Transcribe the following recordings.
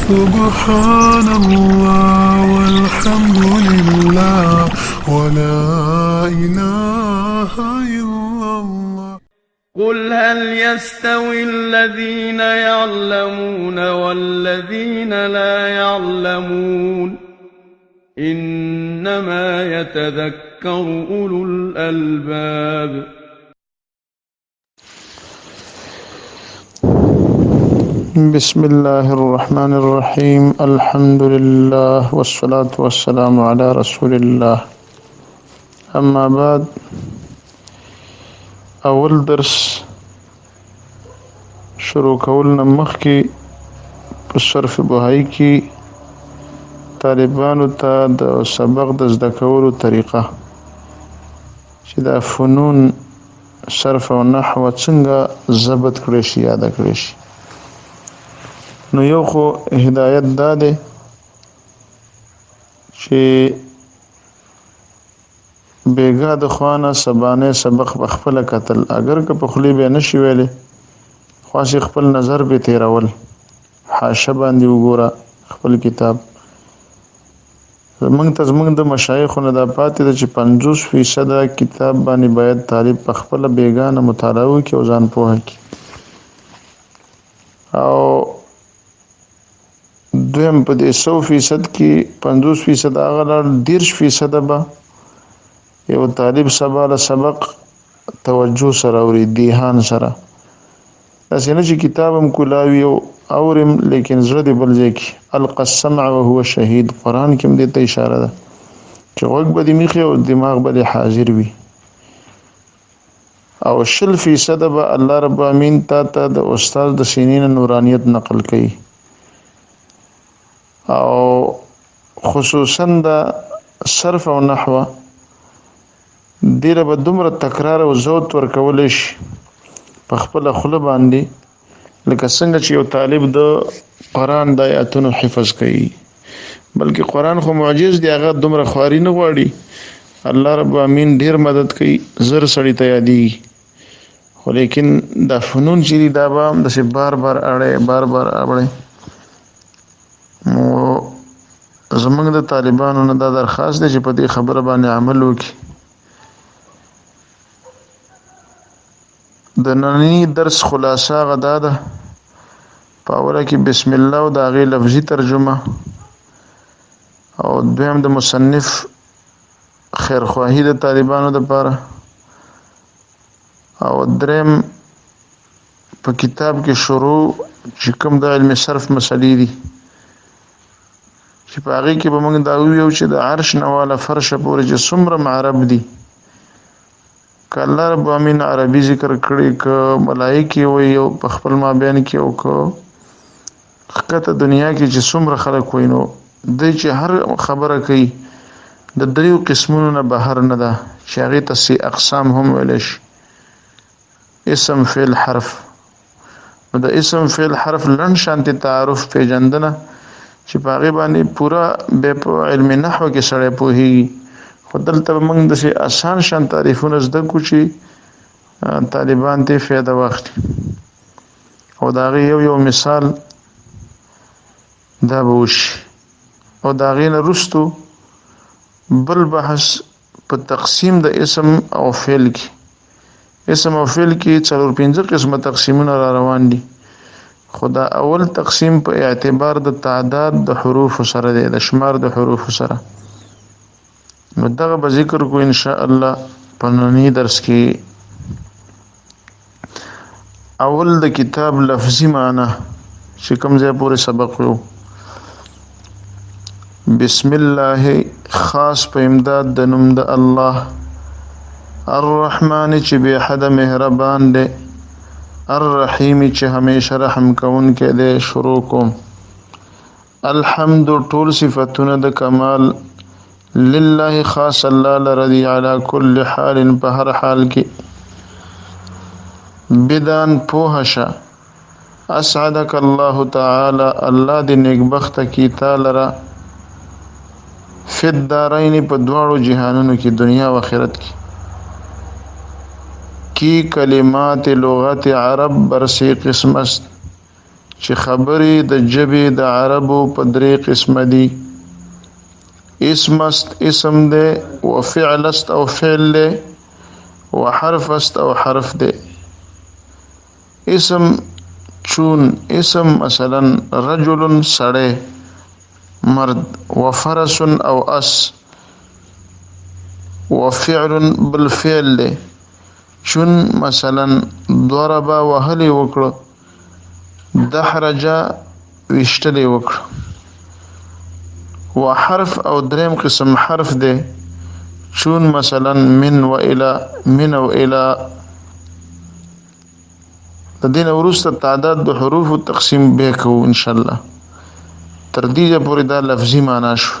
سبحان الله والحمد لله ولا إله إلا الله. قل هل يستوي الذين يعلمون والذين لا يعلمون إنما يتذكر أولو الألباب. بسم الله الرحمن الرحيم. الحمد لله والصلاة والسلام على رسول الله. أما بعد، اول درس شروع کولنا مخکې په صرف بهایی کې طالبانو ته د سبق د زده کولو طریقه چې دا فنون صرف او نحو څنګه ضبط کړی شي، یاد کړی شي. نو یو خو هدایت دا دی چې بیگا د خوانه سبانه سبق بخپل قتل اگر که په خلی به نشي ویلې خاص خپل نظر به تیرول، حاشیه باندې وګوره خپل کتاب. زمونږ د مشایخونو دا پاتې ده چې 50% کتاب باندې باید طالب په خپل بیگانه مطالعه وکړي او ځان پوهه کړي. او دویم په دې 100% کې 50% هغه 30% به یو طالب سباله سبق توجه سره او دیهان سره اسنه چې کتابم کولاوي او اورم لیکن زړه دې بل ځای کې القى السمع وهو شهید. قران کې هم دې ته اشاره ده چې وګ به دې میخي او دماغ به حاضر وي. او 0% به الله رب امین ته د استاد د سینین نورانیت نقل کړي. او خصوصا د صرف او نحو دیره به دومره تکرار او زوت ورکول شي په خپل خله باندې لکه څنګه چې یو طالب د قران د آیاتونو حفظ کوي. بلکې قران خو معجز دی، هغه دومره خواري نه غواړي. الله رب امین ډیر مدد کوي، زر سړی ته یادي. خو لیکن دا فنون چې دا به د سي بار بار اړه نو زمونږ د طالبانو نه دا درخواست دی چې په دې خبره باندې عمل وکړي. د نننی درس خلاصه غدا ده پاوله کې بسم الله او د غي لفظي ترجمه او دویم د مصنف خیرخواهی د طالبانو د پاره او دریم په کتاب کې شروع چې کوم د علم صرف مسلې دي چې په هغه کې به موږ دا ویو چې د عرش نواله فرش پورې چې څومره معرب دي ک الله رب امین عربي ذکر کړي ک ملائکه وي او په خپل ما بیان کې او ک خکته دنیا کې چې څومره خلک وینو د چې هر خبره کوي د دریو قسمونو نه بهر نه ده چې هغه ته اقسام هم ویل شي. اسم فعل حرف نو د اسم فعل حرف لن شانتي تعارف پیجندنه چې په هغه باندې پورا به په علم نحو کې سره پوهیږي. خدلته موږ د شي آسان شان تعریفونه زده کو چې طالبان ته فایده واخلي. او دا یو مثال دا بوش او دا غینه رستو بل بحث په تقسیم د اسم او فعل کې. اسم او فعل کې 4-5 قسمه تقسیمونه را روان دي. خدا اول تقسیم په اعتبار د تعداد د حروف سره دی، د شمار د حروف سره. نو دغه به ذکر کو ان شاء الله په نننی درس کې. اول د کتاب لفظي معنی چې کوم ځای پورې سبق وو. بسم الله خاص په امداد د نوم د الله الرحمن چې به حد مهربان دی، الرحیم چې همیشه رحم کون کې دی. شروع کوم. الحمد ټول صفاتونه د کمال لله خاص الله لرضی علی کل حال په هر حال کې. بدان پوهشه اسعدک الله تعالی الله دې نیکبخت کی تعالی را فی الدارین په دواړو جهانونو کې دنیا او آخرت کې. کی کلمات لغت عرب برسی قسم است چې خبرې د جبې د عربو په درې قسمه دي. اسم است اسم دی، وفعل است او فعل دی، وحرف است او حرف دی. اسم چون اسم مثلا رجل سړی مرد، وفرس او اس، وفعل بالفعل دی. چون مثلا ضرب وهلی وکړه، دحرج وشتلی وکړه. وحرف او دریم قسم حرف دی. چون مثلا من و الى، من او الى. د دین وروسته تعداد د حروف تقسیم به کوو ان شاء الله. تر دې پورې دا لفظي معنا شو.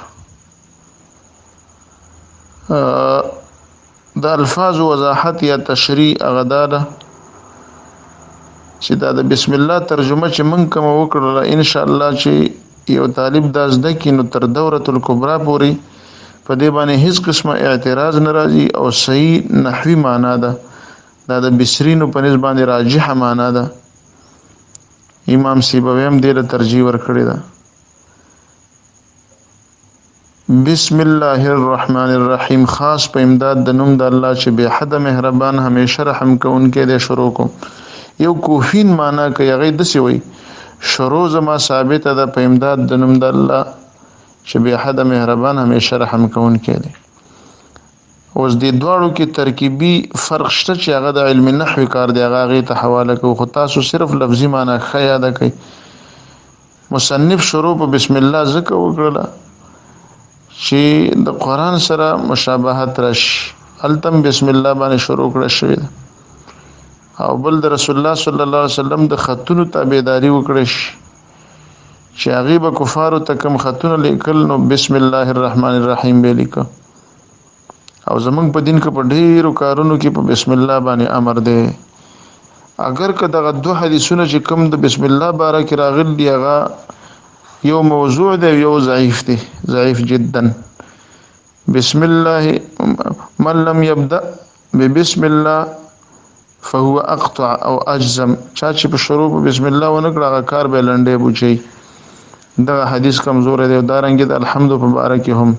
د الفاظ وضاحت یا تشریح غداله چې دا د بسم الله ترجمه چې من کوم وکړه ان شاء الله چې یو طالب دا زده کینو تر دوره الکبرى پورې په دې باندې هیڅ قسمه اعتراض ناراضي او صحیح نحوی معنا ده. دا د بصرینو په نسبت باندې راجحه معنا ده. امام سیبوی هم دې له ترجیح ورکړی ده. بسم الله الرحمن الرحیم خاص په امداد د نوم د الله چې به حد مهربان همیشه رحم کوونکی دی شروع کوم. یو کوفین معنا کوي هغه دسی وي شروع زما ثابت ده په امداد د نوم د الله چې به حد مهربان همیشه رحم کوونکی دی. اوس دې دواړو کې ترکیبي فرق شته چې هغه د علم نحوی کار دی، هغه ته حواله کوو، خو تاسو صرف لفظي معنا ښه یاد کړئ. مصنف شروع په بسم الله ذکر وکړه چې د قرآن سره مشابهت راشي. التم بسم الله باندې شروع کړه شوی ده، او بل د رسول الله صلی الله علیه وسلم د خطونو تابعداري وکړه چې هغه به کفارو ته کوم خطونه لیکل نو بسم الله الرحمن الرحیم به لیکه. او زمونږ په دین کې په ډیرو کارونو کې په بسم الله باندې امر دی. اگر که دغه دوه حدیثونه چې کوم د بسم الله باره کې راغلي هغه یو موضوع دی یو ضعیف دی، ضعیف جدا. بسم الله من لم يبدأ ببسم الله فهو اقطع او اجزم. چا چې په شروع په بسم الله ونکړه هغه کار به لنډې بوچي. دغه حدیث کمزور دی او دارنګ د الحمد مبارک هم.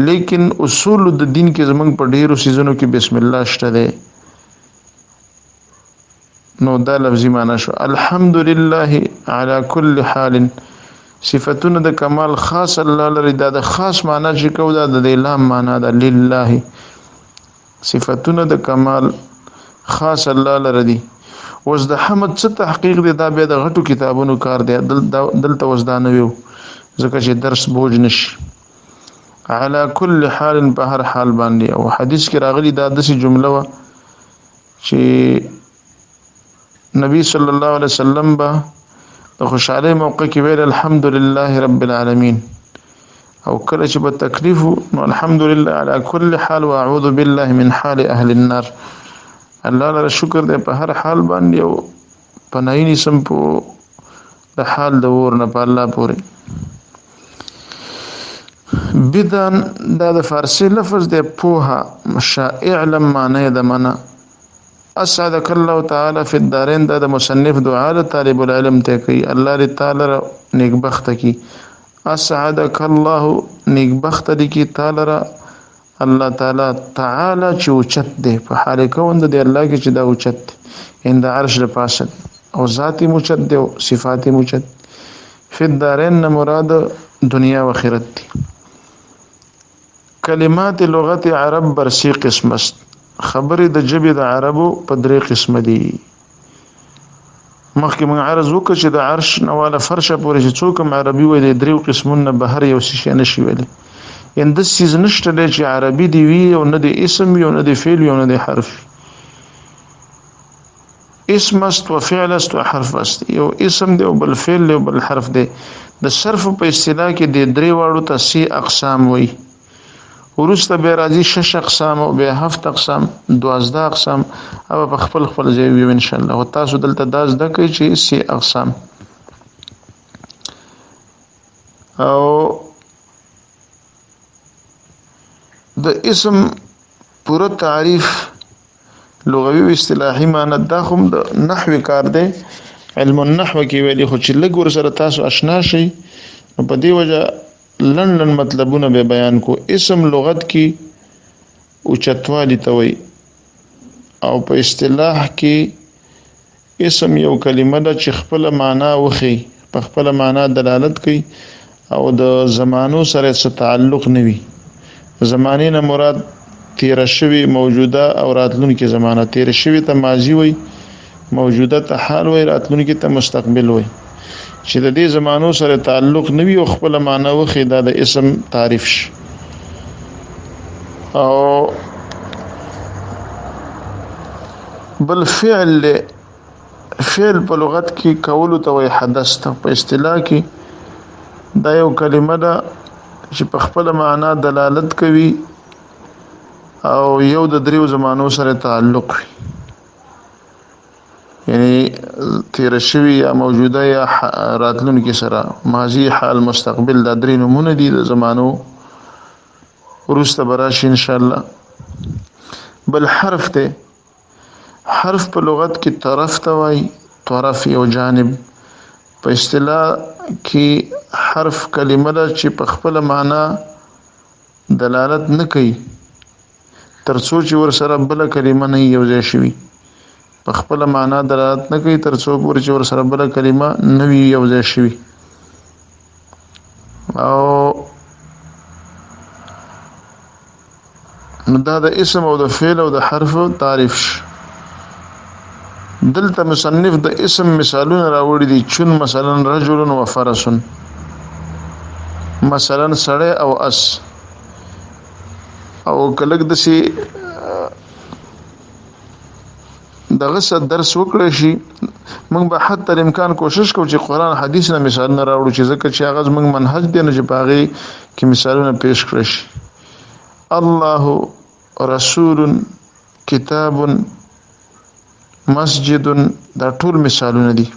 لیکن اصول د دین کې زمونږ په ډیرو سيزونو کې بسم الله شته دی. نو دا لفظي معنا شو. الحمدلله على كل حال صفاتونه د کمال خاص الله لري. دا د خاص معنا چې کو دا د لام معنا ده لله. صفاتونه د کمال خاص الله لري. اوس د حمد څه تحقیق دی دا به د غټو کتابونو کار دی. دلته وزدانه ویو ځکه چې درس بوج نشي. على كل حال په هر حال باندې. او حدیث کې راغلي دا داسې جمله و چې نبی صلی الله علیه وسلم با د خوشاله موقع کې ویل الحمدلله رب العالمین. او کله چې په تکلیف نو الحمدلله على كل حال واعوذ بالله من حال اهل النار. الله لپاره شکر دې په هر حال باندې او پناهی سم په د حال د ور نه په الله پورې. بدن دا د فارسی لفظ دی پوها شائع لم معنی د منا. اسعدک الله تعالی فی الدارین دا د مصنف دعا د طالب العلم ته کوي الله دې تعالی نیک بخت کی. اسعدک الله نیک بخت دې کی تعالی الله تعالی تعالی چې اوچت دی په حال کوند دی الله کې چې دا اوچت اند عرش د پاسه او ذاتی موچت دی او صفاتی موچت. فی الدارین مراد دنیا و آخرت دی. کلمات لغت عرب برسی قسم است. خبرې د جبې د عربو په درې قسم دي. مخکې موږ عرض وکړو چې د عرش نواله فرشه پورې چې څوک عربي وي د درې قسمونه بهر یو شي نشي ویلي. ان د سیز نشته دی چې عربي دی وی او نه د اسم یو نه د فعل یو نه د حرف. اسم است و فعل است و حرف است. یو اسم دی او بل فعل دی او بل حرف دی. د صرف په اصطلاح کې د درې واړو ته سی اقسام وي. ورسته به راځي 6 اقسام او به 7 اقسام 12 اقسام او په خپل ځای وي ان شاء الله. او تاسو دلته داس د کوي چې سی اقسام او د اسم پوره تعریف لغوي او اصطلاحي معنی دا هم د نحوي کار دی علم النحو کې ویلي خو چې لږ ور سره تاسو آشنا شئ نو په دې وجه لنډ مطلبونه به بیان کو. اسم لغت کې اوچتوالی ته وایي او په اصطلاح کې اسم یو کلمه ده چې خپل معنا وخی، په خپل معنا دلالت کوي او د زمانو سره څه تعلق نه وي. زمانه نه مراد تیر شوی، موجوده او راتلونکي زمانه. تیر شوی ته ماضی وي، موجوده ته حال وي، راتلونکي ته مستقبل وي. چې د دې زمانو سره تعلق نه وي او خپل معنا وخی دا د اسم تعریف شي. او بل فعل په لغت کې کولو ته وایي حدث ته. په اصطلاح کې دا یو کلمه ده چې په خپل معنا دلالت کوي او یو د دریو زمانو سره تعلق وي، یعنی تیر شوی یا موجوده یا راتلونکي سره، ماضی، حال، مستقبل. دا درې نمونه دي د زمانو، وروسته به راشي ان شاء الله. بل حرف ته. حرف په لغت کې طرف ته وایي، طرف یو جانب. په اصطلاح کې حرف کلمه ده چې په خپل معنا دلالت نه کوي ترڅو چې ور سره بل کلمه نه یو ځای شي. په خپل معنا دلالت نه کوي ترڅو پورې چې ور سره بل کلمه نه وي یو ځای شي. او دا د اسم او د فعل او د حرف تعریف شي. دلته مصنف د اسم مثالونه راوړي دي. چون مثلا رجل و فرس، مثلا سړی او اس. او کله دسی دغه څه درس وکړی شي موږ به حتی امکان کوشش کوو چې قرآن حدیث نه مثالونه راوړو چې ځکه چې هغه موږ منهج دی نه چې په هغې کې مثالونه پیش کړی شي. الله، رسول، کتاب، مسجد، دا ټول مثالونه دي.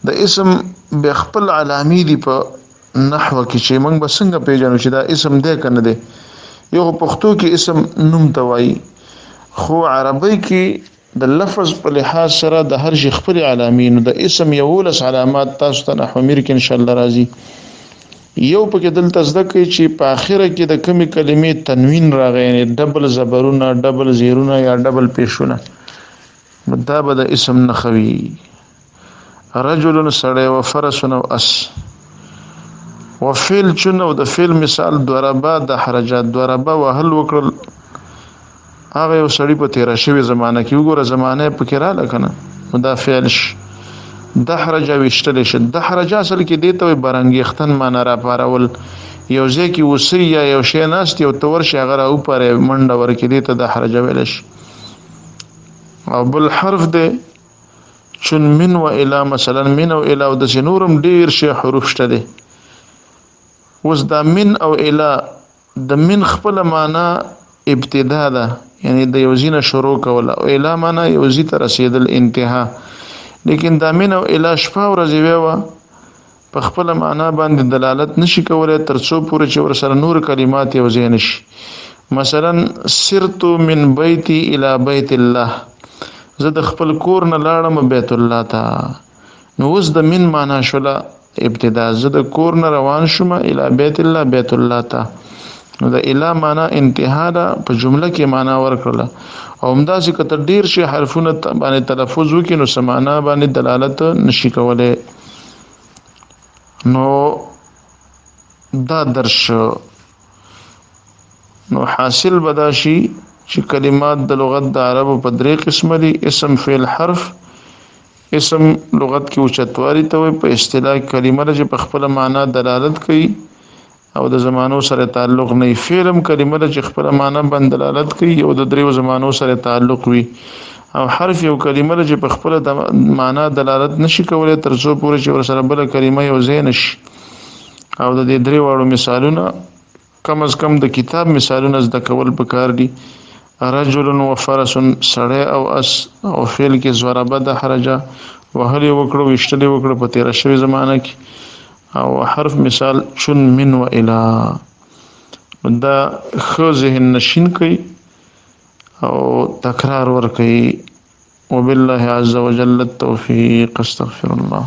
د اسم به خپل علامې دي په نحو کې چې موږ به څنګه پیژنو چې دا اسم دی که نه دی. یو پښتو کې اسم نوم ته وایي، خو عربی کې د لفظ په لحاظ سره د هر شي خپل علامې. نو د اسم 11 علامات تاسو ته نحو میر کې ان شاء الله راځي. یو پکې دلته زده کوي چې په اخره کې د کومې کلمې تنوین راغی، یعنی ډبل زبرونه، ډبل زیرونه یا ډبل پیشونه، نو دا به د اسم نخوي. رجل سړی، و فرس او اس. و فعل چون او د فعل مثال ضربه، د حرجات ضربه وهل وکړل. هغه یو سړی په تیر شوی زمانه کې وګوره زمانه پکې رااله کنه، نو دا فعل شي. دحرج وشتل شي. دحرج اصل کې دی ته برنګختن معنا را پارول، یو ځکه وسی یا یو شی ناست یو تور شي هغه او پر منډه ورکې دی ته دحرج ویل شي. او بل حرف دی چون من و الی، مثلا من او الی او د نورم ډیر شي حروف شته دي. اوس دا من او الی د من خپل معنا ابتدا ده، یعنی د یو ځینه شروع کول، او الی معنا یو ځی ته رسیدل، انتها. لیکن دا من او الی شپه ورځې ویوه په خپل معنا باندې دلالت نشي کولای ترڅو پورې چې ور سره نور کلمات یو ځای نشي. مثلا سرت من بیتی الی بیت الله، زه د خپل کور نه لاړم بیت الله ته. نو اوس د من معنا شوله ابتدا، زه د کور نه روان شوم الی بیت الله، بیت الله ته. نو د الی معنا انتها ده، په جمله کې معنا ورکړله. او همداسې که ته ډېر شي حرفونه باندې تلفظ وکړي نو څه معنا باندې دلالت نشي کولی. نو دا درس نو حاصل به دا شي چې کلمات د لغت د عربو په 3 قسمه دي: اسم، فعل، حرف. اسم لغت کې اوچتوالي ته وایي، په اصطلاح کلمه ده چې په خپل معنا دلالت کوي او د زمانو سره تعلق نه. فعل هم کلمه ده چې خپل معنا باندې دلالت کوي او د 3 زمانو سره تعلق وي. او حرف یو کلمه ده چې په خپل معنا دلالت نشي کولای ترڅو پورې چې ور سره بل کلمه یو ځای نشي. او د دې 3 واړو مثالونه کم از کم د کتاب مثالونه زده کول پکار دي. رجل و فرس، سړی او اس. او فعل کې ضربه، د حرجه وهلې وکړو، وشتلې وکړو په تیر شوی زمانه کې. او حرف مثال چون، من و الی. دا خو ذهن نشین کوي او تکرار ور کوي وبالله عز وجل التوفيق. استغفر الله.